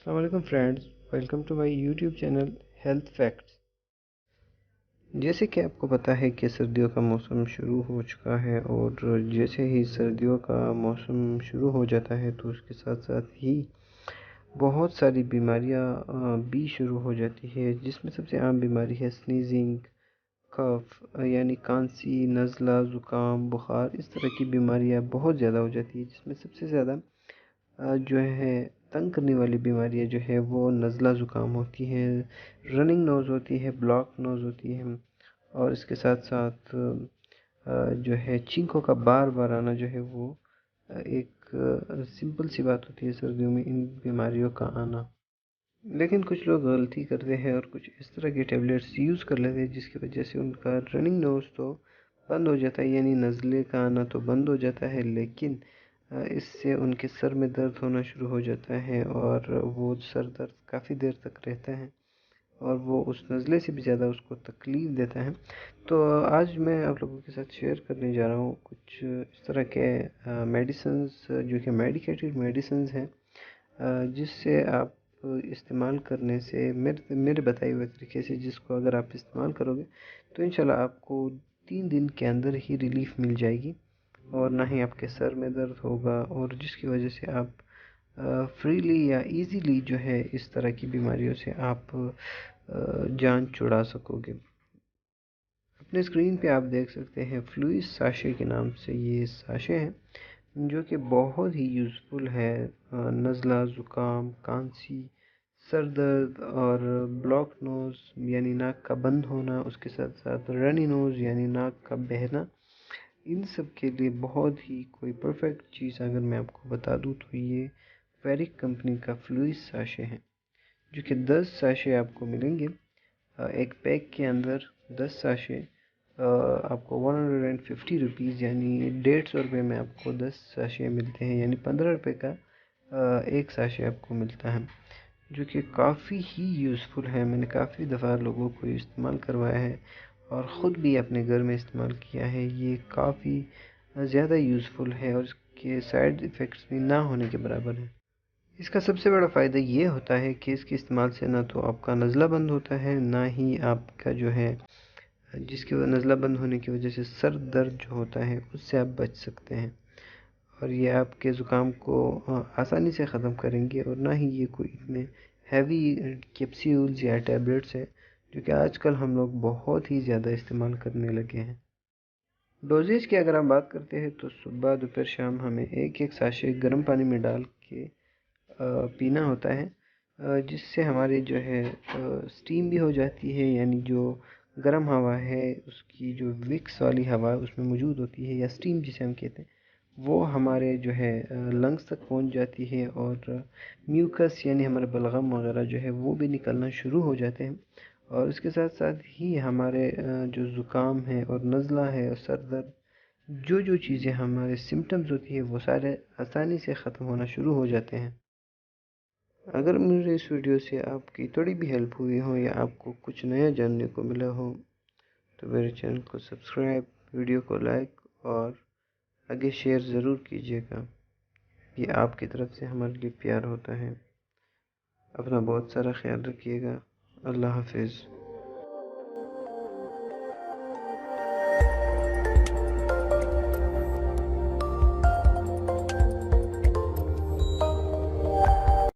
السلام علیکم friends, welcome to my YouTube channel health facts. جیسے کہ آپ کو پتہ ہے کہ سردیوں کا موسم شروع ہو چکا ہے، اور جیسے ہی سردیوں کا موسم شروع ہو جاتا ہے تو اس کے ساتھ ساتھ ہی بہت ساری بیماریاں بھی شروع ہو جاتی ہے، جس میں سب سے عام بیماری ہے سنیزنگ، کف یعنی کھانسی، نزلہ، زکام، بخار۔ اس طرح کی بیماریاں بہت زیادہ ہو جاتی ہے، جس میں سب سے زیادہ جو ہے تنگ کرنے والی بیماریاں جو ہے وہ نزلہ زکام ہوتی ہے، رننگ نوز ہوتی ہے، بلاک نوز ہوتی ہے، اور اس کے ساتھ ساتھ جو ہے چھینکوں کا بار بار آنا جو ہے وہ ایک سمپل سی بات ہوتی ہے سردیوں میں ان بیماریوں کا آنا۔ لیکن کچھ لوگ غلطی کرتے ہیں اور کچھ اس طرح کے ٹیبلیٹس یوز کر لیتے ہیں جس کی وجہ سے ان کا رننگ نوز تو بند ہو جاتا ہے، یعنی نزلے کا آنا تو بند ہو جاتا ہے، لیکن اس سے ان کے سر میں درد ہونا شروع ہو جاتا ہے، اور وہ سر درد کافی دیر تک رہتا ہے، اور وہ اس نزلے سے بھی زیادہ اس کو تکلیف دیتا ہے۔ تو آج میں آپ لوگوں کے ساتھ شیئر کرنے جا رہا ہوں کچھ اس طرح کے میڈیسنز جو کہ میڈیکیٹڈ میڈیسنز ہیں، جس سے آپ استعمال کرنے سے میرے بتائے ہوئے طریقے سے جس کو اگر آپ استعمال کرو گے تو انشاءاللہ آپ کو 3 دن کے اندر ہی ریلیف مل جائے گی، اور نہ ہی آپ کے سر میں درد ہوگا، اور جس کی وجہ سے آپ فریلی یا ایزیلی جو ہے اس طرح کی بیماریوں سے آپ جان چھڑا سکو گے۔ اپنے اسکرین پہ آپ دیکھ سکتے ہیں فلوئس ساشے کے نام سے یہ ساشے ہیں، جو کہ بہت ہی یوزفل ہے نزلہ، زکام، کھانسی، سر درد اور بلاک نوز یعنی ناک کا بند ہونا، اس کے ساتھ ساتھ رنی نوز یعنی ناک کا بہنا۔ ان سب کے لیے بہت ہی کوئی پرفیکٹ چیز اگر میں آپ کو بتا دوں تو یہ فیرک کمپنی کا فلوئس ساشے ہیں، جو کہ 10 ساشے آپ کو ملیں گے ایک پیک کے اندر۔ 10 ساشے آپ کو 150 روپیز یعنی 150 روپے میں آپ کو 10 ساشے ملتے ہیں، یعنی 15 روپے کا ایک ساشے آپ کو ملتا ہے، جو کہ کافی ہی یوزفل ہے۔ میں نے کافی دفعہ لوگوں کو استعمال کروایا ہے اور خود بھی اپنے گھر میں استعمال کیا ہے۔ یہ کافی زیادہ یوزفل ہے اور اس کے سائیڈ ایفیکٹس بھی نہ ہونے کے برابر ہیں۔ اس کا سب سے بڑا فائدہ یہ ہوتا ہے کہ اس کے استعمال سے نہ تو آپ کا نزلہ بند ہوتا ہے، نہ ہی آپ کا جو ہے جس کی نزلہ بند ہونے کی وجہ سے سر درد جو ہوتا ہے اس سے آپ بچ سکتے ہیں، اور یہ آپ کے زکام کو آسانی سے ختم کریں گے، اور نہ ہی یہ کوئی اتنے ہیوی کیپسیولز یا ٹیبلیٹس ہے جو کہ آج کل ہم لوگ بہت ہی زیادہ استعمال کرنے لگے ہیں۔ ڈوزیج کی اگر ہم بات کرتے ہیں تو صبح، دوپہر، شام ہمیں ایک ایک ساشے گرم پانی میں ڈال کے پینا ہوتا ہے، جس سے ہماری جو ہے سٹیم بھی ہو جاتی ہے، یعنی جو گرم ہوا ہے اس کی جو وکس والی ہوا اس میں موجود ہوتی ہے یا سٹیم جسے ہم کہتے ہیں، وہ ہمارے جو ہے لنگز تک پہنچ جاتی ہے، اور میوکس یعنی ہمارے بلغم وغیرہ جو ہے وہ بھی نکلنا شروع ہو جاتے ہیں، اور اس کے ساتھ ساتھ ہی ہمارے جو زکام ہے اور نزلہ ہے اور سر درد، جو چیزیں ہمارے سمٹمز ہوتی ہے وہ سارے آسانی سے ختم ہونا شروع ہو جاتے ہیں۔ اگر مجھے اس ویڈیو سے آپ کی تھوڑی بھی ہیلپ ہوئی ہو یا آپ کو کچھ نیا جاننے کو ملا ہو تو میرے چینل کو سبسکرائب، ویڈیو کو لائک اور آگے شیئر ضرور کیجیے گا۔ یہ آپ کی طرف سے ہمارے لیے پیار ہوتا ہے۔ اپنا بہت سارا خیال رکھیے گا۔ اللہ حافظ۔